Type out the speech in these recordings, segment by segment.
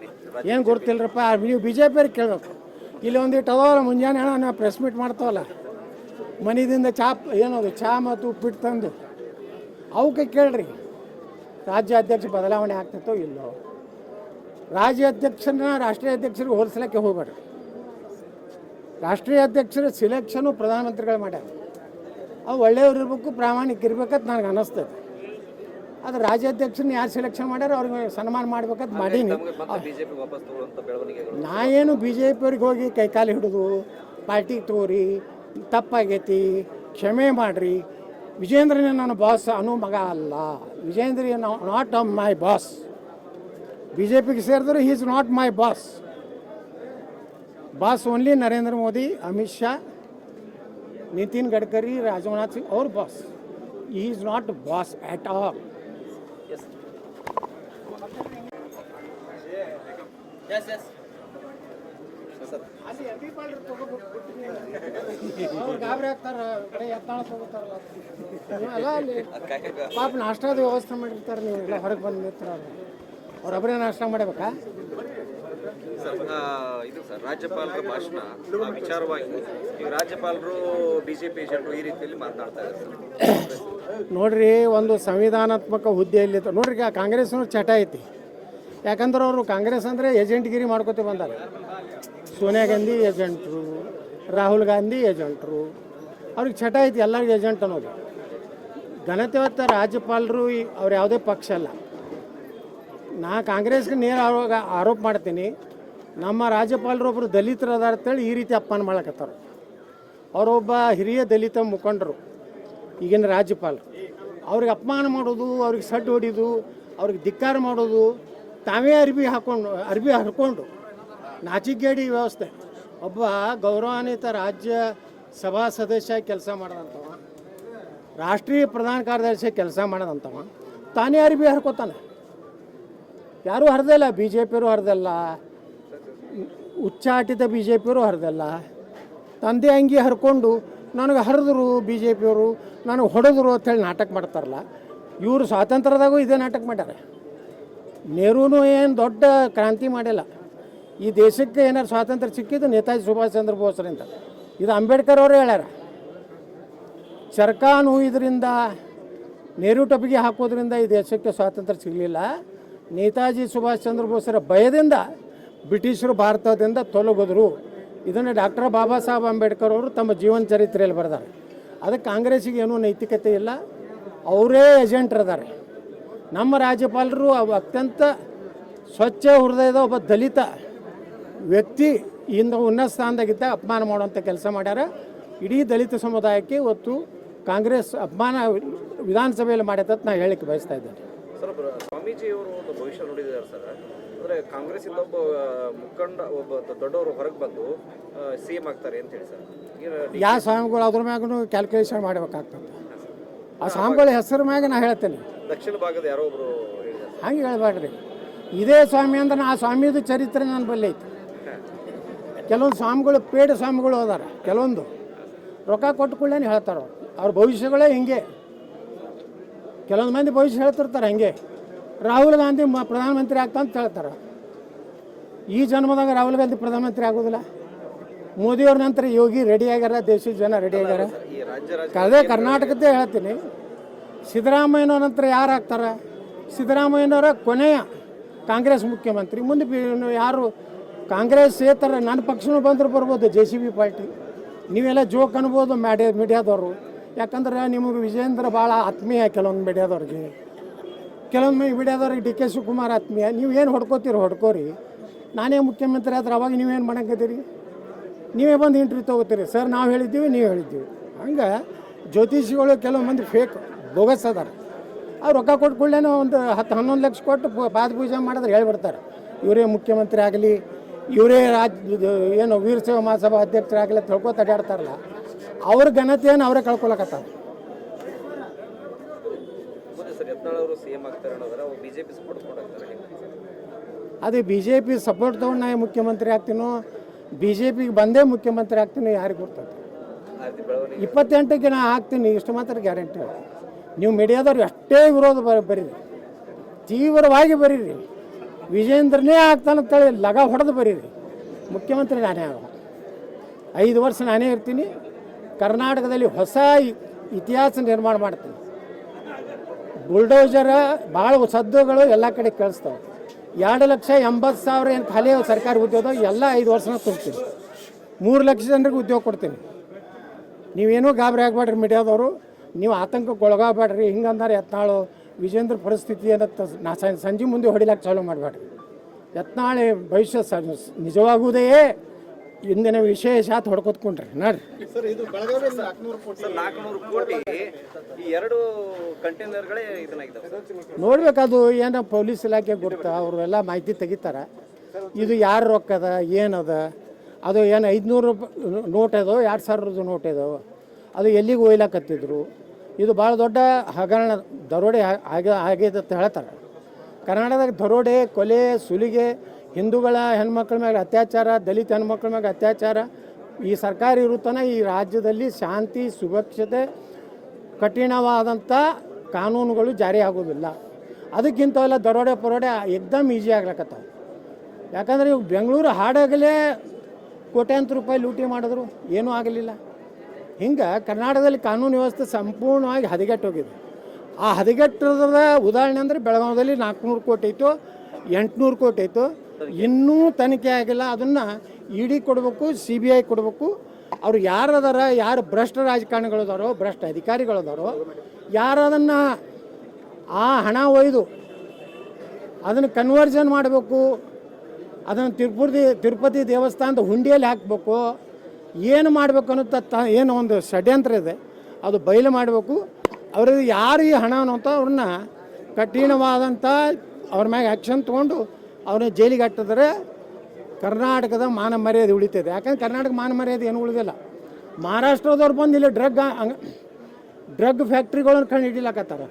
ಬದಲಾವಣೆ ಏನು ಗೊತ್ತಿಲ್ಲರಪ್ಪ, ನೀವು ಬಿ ಜೆ ಪಿಯವ್ರಿಗೆ ಕೇಳಬೇಕು. ಇಲ್ಲಿ ಒಂದಿಟ್ಟು ಅದವಲ್ಲ, ಮುಂಜಾನೆ ನಾವು ಪ್ರೆಸ್ ಮೀಟ್ ಮಾಡ್ತಾವಲ್ಲ, ಮನೆಯಿಂದ ಏನದು ಚಹಾ ಮತ್ತು ಉಪ್ಪಿಟ್ಟು ತಂದು ಅವಕ್ಕೆ ಕೇಳ್ರಿ ರಾಜ್ಯ ಅಧ್ಯಕ್ಷ ಬದಲಾವಣೆ ಆಗ್ತೈತೋ ಇಲ್ಲೋ. ರಾಜ್ಯ ಅಧ್ಯಕ್ಷನ ರಾಷ್ಟ್ರೀಯ ಅಧ್ಯಕ್ಷರಿಗೆ ಹೋಲಿಸ್ಲಿಕ್ಕೆ ಹೋಗ್ಬೇಡ್ರಿ. ರಾಷ್ಟ್ರೀಯ ಅಧ್ಯಕ್ಷರ ಸಿಲೆಕ್ಷನು ಪ್ರಧಾನಮಂತ್ರಿಗಳು ಮಾಡ್ಯಾರ. ಅವು ಒಳ್ಳೆಯವ್ರು ಇರಬೇಕು, ಪ್ರಾಮಾಣಿಕ ಇರ್ಬೇಕಂತ ನನಗೆ ಅನ್ನಿಸ್ತದೆ. ಅದು ರಾಜ್ಯಾಧ್ಯಕ್ಷನ ಯಾರು ಸೆಲೆಕ್ಷನ್ ಮಾಡ್ಯಾರ ಅವ್ರಿಗೆ ಸನ್ಮಾನ ಮಾಡ್ಬೇಕಂತ ಮಾಡೀನಿ. ನಾ ಏನು ಬಿ ಜೆ ಪಿಯವ್ರಿಗೆ ಹೋಗಿ ಕೈಕಾಲು ಹಿಡಿದು ಪಾರ್ಟಿಗೆ ತಗೋರಿ, ತಪ್ಪಾಗೈತಿ, ಕ್ಷಮೆ ಮಾಡಿರಿ, ವಿಜೇಂದ್ರನೇ ನನ್ನ ಬಾಸ್ ಅನ್ನೋ ಮಗ ಅಲ್ಲ. Vijendra not my boss. B J ಪಿಗೆ ಸೇರಿದ್ರೆ he is not my boss. Boss only Narendra Modi, Amit Shah, Nitin Gadkari, Rajnath Singh ಅವ್ರ boss. He is not boss at all. ಗಾಬರಿ ಆಗ್ತಾರೆ, ಎತ್ತಾಳ ತಗೋತಾರಲ್ಲ ಅಲ್ಲ, ಅಲ್ಲಿ ಪಾಪ ನಾಷ್ಟಾದ ವ್ಯವಸ್ಥೆ ಮಾಡಿರ್ತಾರೆ. ನೀವು ಎಲ್ಲ ಹೊರಗೆ ಬಂದು ನಿಂತರ ಅವ್ರೊಬ್ಬರೇ ನಾಷ್ಟ ಮಾಡಬೇಕಾ? ಇದು ಸರ್, ರಾಜ್ಯಪಾಲರ ಭಾಷಣ ವಿಚಾರವಾಗಿ ಈಗ ರಾಜ್ಯಪಾಲರು ಬಿಜೆಪಿ ಏಜೆಂಟರು ಈ ರೀತಿಯಲ್ಲಿ ಮಾತನಾಡ್ತಾ ಇದ್ದಾರೆ. ನೋಡ್ರಿ, ಒಂದು ಸಂವಿಧಾನಾತ್ಮಕ ಹುದ್ದೆಯಲ್ಲಿ ನೋಡ್ರಿ, ಕಾಂಗ್ರೆಸ್ನವ್ರು ಚಟ ಐತಿ. ಯಾಕಂದ್ರೆ ಅವರು ಕಾಂಗ್ರೆಸ್ ಅಂದರೆ ಏಜೆಂಟ್ಗಿರಿ ಮಾಡ್ಕೊತ ಬಂದಾರೆ. ಸೋನಿಯಾ ಗಾಂಧಿ ಏಜೆಂಟ್ರು, ರಾಹುಲ್ ಗಾಂಧಿ ಏಜೆಂಟ್ರು, ಅವ್ರಿಗೆ ಚಟ ಐತಿ ಎಲ್ಲರಿಗೂ ಏಜೆಂಟ್ ಅನ್ನೋದು. ಘನತೆವತ್ತ ರಾಜ್ಯಪಾಲರು ಅವ್ರು ಯಾವುದೇ ಪಕ್ಷ ಅಲ್ಲ. ನಾ ಕಾಂಗ್ರೆಸ್ಗೆ ನೇರ ಆರೋಪ ಮಾಡ್ತೀನಿ, ನಮ್ಮ ರಾಜ್ಯಪಾಲರು ಒಬ್ಬರು ದಲಿತರು ಅದಾರ ಅಂತೇಳಿ ಈ ರೀತಿ ಅಪಮಾನ ಮಾಡಕತ್ತಾರೆ. ಅವರೊಬ್ಬ ಹಿರಿಯ ದಲಿತ ಮುಖಂಡರು, ಈಗಿನ ರಾಜ್ಯಪಾಲರು. ಅವ್ರಿಗೆ ಅಪಮಾನ ಮಾಡೋದು, ಅವ್ರಿಗೆ ಸಡ್ಡು ಹೊಡಿಯೋದು, ಅವ್ರಿಗೆ ಧಿಕ್ಕಾರ ಮಾಡೋದು, ತಾವೇ ಅರ್ಬಿ ಹರ್ಕೊಂಡು ನಾಚಿಗೇಡಿ ವ್ಯವಸ್ಥೆ. ಒಬ್ಬ ಗೌರವಾನ್ವಿತ ರಾಜ್ಯ ಸಭಾ ಸದಸ್ಯ ಕೆಲಸ ಮಾಡಿದಂಥವ, ರಾಷ್ಟ್ರೀಯ ಪ್ರಧಾನ ಕಾರ್ಯದರ್ಶಿ ಕೆಲಸ ಮಾಡಿದಂಥವ ತಾನೇ ಅರ್ಬಿ ಹರ್ಕೋತಾನೆ. ಯಾರೂ ಹರಿದಿಲ್ಲ, ಬಿ ಜೆ ಪಿಯವರು ಹರಿದಲ್ಲ, ಉಚ್ಚಾಟಿತ ಬಿ ಜೆ ಪಿಯವರು ಹರಿದಲ್ಲ. ತಂದೆ ಅಂಗಿ ಹರ್ಕೊಂಡು ನನಗೆ ಹರಿದ್ರು ಬಿ ಜೆ ಪಿಯವರು, ನನಗೆ ಹೊಡೆದ್ರು ಅಂಥೇಳಿ ನಾಟಕ ಮಾಡ್ತಾರಲ್ಲ. ಇವರು ಸ್ವಾತಂತ್ರ್ಯದಾಗೂ ಇದೇ ನಾಟಕ ಮಾಡ್ಯಾರ. ನೆಹರೂನು ಏನು ದೊಡ್ಡ ಕ್ರಾಂತಿ ಮಾಡಿಲ್ಲ. ಈ ದೇಶಕ್ಕೆ ಏನಾರು ಸ್ವಾತಂತ್ರ್ಯ ಸಿಕ್ಕಿದ್ದು ನೇತಾಜಿ ಸುಭಾಷ್ ಚಂದ್ರ ಬೋಸ್ರಿಂದ. ಇದು ಅಂಬೇಡ್ಕರ್ ಅವರೇ ಹೇಳ್ಯಾರ. ಚರ್ಕಾನು ಇದರಿಂದ, ನೆಹರು ಟೊಪಿಗೆ ಹಾಕೋದ್ರಿಂದ ಈ ದೇಶಕ್ಕೆ ಸ್ವಾತಂತ್ರ್ಯ ಸಿಗಲಿಲ್ಲ. ನೇತಾಜಿ ಸುಭಾಷ್ ಚಂದ್ರ ಬೋಸರ ಭಯದಿಂದ ಬ್ರಿಟಿಷರು ಭಾರತದಿಂದ ತೊಲಗಿದ್ರು. ಇದನ್ನು ಡಾಕ್ಟರ್ ಬಾಬಾ ಸಾಹೇಬ್ ಅಂಬೇಡ್ಕರ್ ಅವರು ತಮ್ಮ ಜೀವನ ಚರಿತ್ರೆಯಲ್ಲಿ ಬರೆದಾರೆ. ಅದಕ್ಕೆ ಕಾಂಗ್ರೆಸ್ಸಿಗೆ ಏನೂ ನೈತಿಕತೆ ಇಲ್ಲ, ಅವರೇ ಏಜೆಂಟ್ರದಾರೆ. ನಮ್ಮ ರಾಜ್ಯಪಾಲರು ಅತ್ಯಂತ ಸ್ವಚ್ಛ ಹೃದಯದ ಒಬ್ಬ ದಲಿತ ವ್ಯಕ್ತಿ ಇಂದ ಉನ್ನತ ಸ್ಥಾನದಾಗಿದ್ದ ಅಪಮಾನ ಮಾಡುವಂಥ ಕೆಲಸ ಮಾಡ್ಯಾರ. ಇಡೀ ದಲಿತ ಸಮುದಾಯಕ್ಕೆ ಇವತ್ತು ಕಾಂಗ್ರೆಸ್ ಅಪಮಾನ ವಿಧಾನಸಭೆಯಲ್ಲಿ ಮಾಡ್ಯಂತ ನಾನು ಹೇಳಕ್ಕೆ ಬಯಸ್ತಾ ಇದ್ದೇನೆ. ಸರ್, ಸ್ವಾಮೀಜಿಯವರು ಒಂದು ಭವಿಷ್ಯ ನೋಡಿದ್ದಾರೆ ಸರ್. ಅಂದರೆ ಕಾಂಗ್ರೆಸ್ಸಿಂದ ಒಬ್ಬ ಮುಖಂಡ, ಒಬ್ಬ ದೊಡ್ಡವರು ಹೊರಗೆ ಬಂದು ಸಿ ಎಂ ಆಗ್ತಾರೆ ಅಂತ ಹೇಳಿ ಸರ್. ಯಾವ ಸ್ವಾಮಿಗಳು ಅದ್ರ ಮ್ಯಾಗೂ ಕ್ಯಾಲ್ಕುಲೇಷನ್ ಮಾಡಬೇಕಾಗ್ತದೆ. ಆ ಸ್ವಾಮಿಗಳ ಹೆಸರು ಮ್ಯಾಗ ನಾನು ಹೇಳ್ತೇನೆ. ದಕ್ಷಿಣ ಭಾಗದ ಯಾರೋ ಒಬ್ಬರು ಹಂಗೆ ಹೇಳ್ಬೇಡ್ರಿ. ಇದೇ ಸ್ವಾಮಿ ಅಂದ್ರೆ ಆ ಸ್ವಾಮಿದು ಚರಿತ್ರೆ ನನ್ನ ಬಲ್ಲಿ ಐತಿ. ಕೆಲವೊಂದು ಸ್ವಾಮಿಗಳು ಪೇಡ ಸ್ವಾಮಿಗಳು ಹೋದಾರ, ಕೆಲವೊಂದು ರೊಕ್ಕ ಕೊಟ್ಟುಕೊಳ್ಳೇನೆ ಹೇಳ್ತಾರೆ. ಅವ್ರ ಭವಿಷ್ಯಗಳೇ ಹಿಂಗೆ. ಕೆಲವೊಂದು ಮಂದಿ ಭವಿಷ್ಯ ಹೇಳ್ತಿರ್ತಾರೆ ಹಂಗೆ. ರಾಹುಲ್ ಗಾಂಧಿ ಪ್ರಧಾನಮಂತ್ರಿ ಆಗ್ತಾ ಅಂತ ಹೇಳ್ತಾರೆ. ಈ ಜನ್ಮದಾಗ ರಾಹುಲ್ ಗಾಂಧಿ ಪ್ರಧಾನಮಂತ್ರಿ ಆಗೋದಿಲ್ಲ. ಮೋದಿಯವ್ರ ನಂತರ ಯೋಗಿ ರೆಡಿ ಆಗ್ಯಾರ, ದೇಶದ ಜನ ರೆಡಿ ಆಗ್ಯಾರ. ಅದೇ ಕರ್ನಾಟಕದ್ದೇ ಹೇಳ್ತೀನಿ. ಸಿದ್ದರಾಮಯ್ಯನವ್ರ ನಂತರ ಯಾರು ಆಗ್ತಾರೆ? ಸಿದ್ದರಾಮಯ್ಯನವರ ಕೊನೆಯ ಕಾಂಗ್ರೆಸ್ ಮುಖ್ಯಮಂತ್ರಿ. ಮುಂದೆ ಯಾರು ಕಾಂಗ್ರೆಸ್ ಸೇತರ ನನ್ನ ಪಕ್ಷನೂ ಬಂದರೂ ಬರ್ಬೋದು, JCB ಪಾರ್ಟಿ. ನೀವೆಲ್ಲ ಜೋಕ್ ಅನ್ಬೋದು ಮೀಡಿಯಾದವರು. ಯಾಕಂದ್ರೆ ನಿಮಗೆ ವಿಜೇಂದ್ರ ಭಾಳ ಆತ್ಮೀಯ ಕೆಲವೊಂದು ಮೀಡಿಯಾದವ್ರಿಗೆ, ಕೆಲವೊಂದು ಮೀಡಿಯಾದವ್ರಿಗೆ DK ಶಿವಕುಮಾರ್ ಆತ್ಮೀಯ. ನೀವು ಏನು ಹೊಡ್ಕೋರಿ. ನಾನೇ ಮುಖ್ಯಮಂತ್ರಿ ಆದ್ರೆ ಅವಾಗ ನೀವೇನು ಮಾಡಂಗಿದ್ದೀರಿ? ನೀವೇ ಬಂದು ಇಂಟ್ರ್ಯೂ ತೊಗೋತೀರಿ. ಸರ್ ನಾವು ಹೇಳಿದ್ದೀವಿ, ನೀವು ಹೇಳಿದ್ದೀವಿ. ಹಂಗೆ ಜ್ಯೋತಿಷಿಗಳು ಕೆಲವು ಮಂದಿ ಫೇಕ್ ಬೋಗಸ್ ಅದಾರ. ಅವ್ರು ರೊಕ್ಕ ಕೊಟ್ಕೊಳ್ಳೇನೋ ಒಂದು 10-11 ಲಕ್ಷ ಕೊಟ್ಟು ಪಾದ ಪೂಜೆ ಮಾಡಿದ್ರೆ ಹೇಳ್ಬಿಡ್ತಾರೆ ಇವರೇ ಮುಖ್ಯಮಂತ್ರಿ ಆಗಲಿ, ಇವರೇ ಏನು ವೀರಶೈವ ಮಹಾಸಭಾ ಅಧ್ಯಕ್ಷರಾಗಲಿ ಅಂತ ಹೇಳ್ಕೊತ ಅಡ್ಡಾಡ್ತಾರಲ್ಲ. ಅವ್ರ ಘನತೆಯನ್ನು ಅವರೇ ಕಳ್ಕೊಳಕತ್ತಾರ. ಅದೇ BJP ಸಪೋರ್ಟ್ ತೊಗೊಂಡು ನಾ ಮುಖ್ಯಮಂತ್ರಿ ಆಗ್ತೀನೋ, BJPಗೆ ಬಂದೇ ಮುಖ್ಯಮಂತ್ರಿ ಆಗ್ತೀನಿ ಯಾರಿಗೆ ಗೊತ್ತೈತೆ. 28ಕ್ಕೆ ನಾ ಆಗ್ತೀನಿ, ಇಷ್ಟು ಮಾತ್ರ ಗ್ಯಾರಂಟಿ ಹೇಳ್ತೀನಿ. ನೀವು ಮೀಡಿಯಾದವ್ರು ಅಷ್ಟೇ ವಿರೋಧ ಬರೀರಿ, ತೀವ್ರವಾಗಿ ಬರೀರಿ. ವಿಜೇಂದ್ರನೇ ಆಗ್ತಾನಂತೇಳಿ ಲಗ ಹೊಡೆದು ಬರೀರಿ, ಮುಖ್ಯಮಂತ್ರಿ ನಾನೇ ಆಗ 5 ವರ್ಷ ನಾನೇ ಇರ್ತೀನಿ, ಕರ್ನಾಟಕದಲ್ಲಿ ಹೊಸ ಇತಿಹಾಸ ನಿರ್ಮಾಣ ಮಾಡ್ತೀನಿ. ಬುಲ್ಡೋಜರ ಭಾಳ ಸದ್ದುಗಳು ಎಲ್ಲ ಕಡೆ ಕೇಳಿಸ್ತಾವೆ. 2,80,000 ಏನು ಖಾಲಿ ಸರ್ಕಾರಿ ಉದ್ಯೋಗ ಎಲ್ಲ 5 ವರ್ಷನ ತುಂಬ್ತೀನಿ. 3 ಲಕ್ಷ ಜನರಿಗೆ ಉದ್ಯೋಗ ಕೊಡ್ತೀನಿ. ನೀವೇನೂ ಗಾಬರಿ ಆಗಬೇಡ್ರಿ ಮೀಡಿಯಾದವರು, ನೀವು ಆತಂಕಕ್ಕೆ ಒಳಗಾಗಬೇಡ್ರಿ. ಹಿಂಗಂದ್ರೆ ಯತ್ನಾಳು ವಿಜೇಂದ್ರ ಪರಿಸ್ಥಿತಿ ಅನ್ನತ್ತೆ ನಾ ಸಂಜೆ ಮುಂದೆ ಹೊಡಿಲಾಕ ಚಾಲೂ ಮಾಡಬೇಡ್ರಿ. ಯತ್ನಾಳೆ ಭವಿಷ್ಯ ನಿಜವಾಗುವುದೇ ಇಂದಿನ ವಿಶೇಷ ಹೊಡ್ಕೊತ್ಕೊಂಡ್ರಿ ನೋಡ್ರಿ. ಸರ್ 400 ಕೋಟಿ ಈ 2 ಕಂಟೈನರ್ಗಳೇ ಇದನ್ನಾಗಿದ್ದಾವೆ. ನೋಡ್ಬೇಕದು ಏನೋ ಪೊಲೀಸ್ ಇಲಾಖೆ ಗೊತ್ತಾ, ಅವರು ಎಲ್ಲ ಮಾಹಿತಿ ತೆಗಿತಾರೆ. ಇದು ಯಾರು ರೊಕ್ಕದ ಏನದ, ಅದು ಏನು 500 ರೂಪಾಯಿ ನೋಟ್ ಅದೋ 2,000 ನೋಟ್ ಅದೋ, ಅದು ಎಲ್ಲಿಗೆ ಒಯ್ಲಾಕತ್ತಿದ್ರು. ಇದು ಭಾಳ ದೊಡ್ಡ ಹಗರಣ ದರೋಡೆ ಆಗಿದೆ ಅಂತ ಹೇಳ್ತಾರೆ. ಕರ್ನಾಟಕದಾಗ ದರೋಡೆ, ಕೊಲೆ, ಸುಲಿಗೆ, ಹಿಂದೂಗಳ ಹೆಣ್ಮಕ್ಳ ಮೇಲೆ ಅತ್ಯಾಚಾರ, ದಲಿತ ಹೆಣ್ಮಕ್ಳ ಮೇಲೆ ಅತ್ಯಾಚಾರ, ಈ ಸರ್ಕಾರ ಇರುತ್ತಾನ ಈ ರಾಜ್ಯದಲ್ಲಿ ಶಾಂತಿ ಸುರಕ್ಷತೆ ಕಠಿಣವಾದಂಥ ಕಾನೂನುಗಳು ಜಾರಿ ಆಗೋದಿಲ್ಲ. ಅದಕ್ಕಿಂತವೆಲ್ಲ ದರೋಡೆ ಪರೋಡೆ ಏಕ್ದಮ್ ಈಜಿ ಆಗ್ಲಕತ್ತಾವ. ಯಾಕಂದರೆ ಇವು ಬೆಂಗಳೂರು ಹಾಡಾಗಲೇ ಕೋಟ್ಯಾಂತರ ರೂಪಾಯಿ ಲೂಟಿ ಮಾಡಿದ್ರು, ಏನೂ ಆಗಲಿಲ್ಲ. ಹಿಂಗೆ ಕರ್ನಾಟಕದಲ್ಲಿ ಕಾನೂನು ವ್ಯವಸ್ಥೆ ಸಂಪೂರ್ಣವಾಗಿ ಹದಗೆಟ್ಟೋಗಿದೆ. ಆ ಹದಗೆಟ್ಟದ ಉದಾಹರಣೆ ಅಂದರೆ ಬೆಳಗಾವಿಯಲ್ಲಿ 400 ಕೋಟಿ ಇತ್ತು, 800 ಕೋಟಿ ಇತ್ತು, ಇನ್ನೂ ತನಿಖೆ ಆಗಿಲ್ಲ. ಅದನ್ನು ಇಡಿ ಕೊಡಬೇಕು, CBI ಕೊಡಬೇಕು. ಅವ್ರು ಯಾರದಾರ, ಯಾರು ಭ್ರಷ್ಟ ರಾಜಕಾರಣಿಗಳಿದಾರೋ, ಭ್ರಷ್ಟ ಅಧಿಕಾರಿಗಳಿದಾರೋ, ಯಾರು ಅದನ್ನು ಆ ಹಣ ಒಯ್ದು ಅದನ್ನು ಕನ್ವರ್ಜನ್ ಮಾಡಬೇಕು, ಅದನ್ನು ತಿರುಪತಿ ದೇವಸ್ಥಾನದ ಹುಂಡಿಯಲ್ಲಿ ಹಾಕಬೇಕು, ಏನು ಮಾಡಬೇಕು ಅನ್ನೋ ಏನು ಒಂದು ಷಡ್ಯಂತ್ರ ಇದೆ, ಅದು ಬಯಲು ಮಾಡಬೇಕು. ಅವ್ರಿಗೆ ಯಾರು ಈ ಹಣ ಅಂತ ಅವ್ರನ್ನ ಕಠಿಣವಾದಂಥ ಅವ್ರ ಮ್ಯಾಗ ಆ್ಯಕ್ಷನ್ ತೊಗೊಂಡು ಅವ್ರನ್ನ ಜೈಲಿಗೆ ಹಾಕಿದ್ರೆ ಕರ್ನಾಟಕದ ಮಾನ ಮರ್ಯಾದೆ ಉಳಿತದೆ. ಯಾಕಂದ್ರೆ ಕರ್ನಾಟಕ ಮಾನ ಮರ್ಯಾದೆ ಏನು ಉಳಿದಿಲ್ಲ. ಮಹಾರಾಷ್ಟ್ರದವ್ರು ಬಂದು ಇಲ್ಲಿ ಡ್ರಗ್ ಫ್ಯಾಕ್ಟ್ರಿಗಳನ್ನು ಕಂಡು ಹಿಡಿಲಾಕತ್ತಾರ.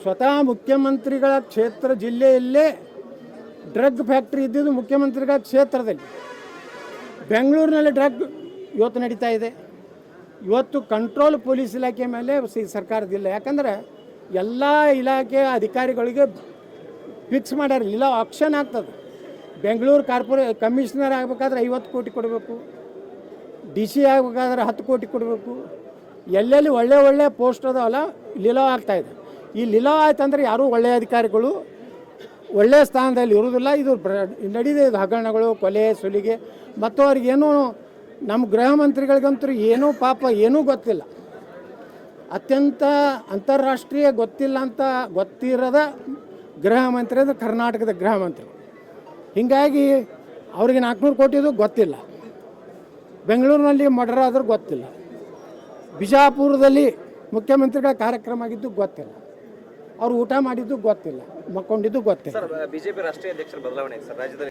ಸ್ವತಃ ಮುಖ್ಯಮಂತ್ರಿಗಳ ಕ್ಷೇತ್ರ ಜಿಲ್ಲೆಯಲ್ಲೇ ಡ್ರಗ್ ಫ್ಯಾಕ್ಟ್ರಿ ಇದ್ದಿದ್ದು ಮುಖ್ಯಮಂತ್ರಿಗಳ ಕ್ಷೇತ್ರದಲ್ಲಿ. ಬೆಂಗಳೂರಿನಲ್ಲಿ ಡ್ರಗ್ ಇವತ್ತು ನಡೀತಾ ಇದೆ. ಇವತ್ತು ಕಂಟ್ರೋಲ್ ಪೊಲೀಸ್ ಇಲಾಖೆ ಮೇಲೆ ಸರ್ಕಾರದಿಲ್ಲ. ಯಾಕಂದರೆ ಎಲ್ಲ ಇಲಾಖೆ ಅಧಿಕಾರಿಗಳಿಗೆ ಫಿಕ್ಸ್ ಮಾಡ್ಯಾರ, ಇಲ್ಲ ಆಕ್ಷನ್ ಆಗ್ತದೆ. ಬೆಂಗಳೂರು ಕಮಿಷನರ್ ಆಗಬೇಕಾದ್ರೆ 50 ಕೋಟಿ ಕೊಡಬೇಕು, DC ಆಗಬೇಕಾದ್ರೆ 10 ಕೋಟಿ ಕೊಡಬೇಕು. ಎಲ್ಲೆಲ್ಲಿ ಒಳ್ಳೆ ಪೋಸ್ಟ್ ಅದಾವಲ್ಲ ಲಿಲಾವ್ ಆಗ್ತಾಯಿದೆ. ಈ ಲಿಲಾವ್ ಆಯ್ತಂದ್ರೆ ಯಾರೂ ಒಳ್ಳೆಯ ಅಧಿಕಾರಿಗಳು ಒಳ್ಳೆಯ ಸ್ಥಾನದಲ್ಲಿ ಇರುವುದಿಲ್ಲ. ಇದು ನಡೀದೆ, ಇದು ಹಗರಣಗಳು, ಕೊಲೆ, ಸುಲಿಗೆ. ಮತ್ತು ಅವ್ರಿಗೇನು ನಮ್ಮ ಗೃಹ ಮಂತ್ರಿಗಳಿಗಂತೂ ಏನೂ ಪಾಪ ಏನೂ ಗೊತ್ತಿಲ್ಲ. ಅತ್ಯಂತ ಅಂತಾರಾಷ್ಟ್ರೀಯ ಗೊತ್ತಿರದ ಗೃಹ ಮಂತ್ರಿ ಅಂದರೆ ಕರ್ನಾಟಕದ ಗೃಹ ಮಂತ್ರಿ. ಹೀಗಾಗಿ ಅವ್ರಿಗೆ 400 ಕೋಟಿದು ಗೊತ್ತಿಲ್ಲ, ಬೆಂಗಳೂರಿನಲ್ಲಿ ಮರ್ಡರ್ ಆದರೂ ಗೊತ್ತಿಲ್ಲ, ಬಿಜಾಪುರದಲ್ಲಿ ಮುಖ್ಯಮಂತ್ರಿಗಳ ಕಾರ್ಯಕ್ರಮ ಆಗಿದ್ದು ಗೊತ್ತಿಲ್ಲ, ಅವ್ರು ಊಟ ಮಾಡಿದ್ದು ಗೊತ್ತಿಲ್ಲ, ಮಕ್ಕೊಂಡಿದ್ದು ಗೊತ್ತಿಲ್ಲ. ಸರ್ ಬಿಜೆಪಿ ರಾಷ್ಟ್ರೀಯ ಅಧ್ಯಕ್ಷರ ಬದಲಾವಣೆ ಸರ್ ರಾಜ್ಯದಲ್ಲಿ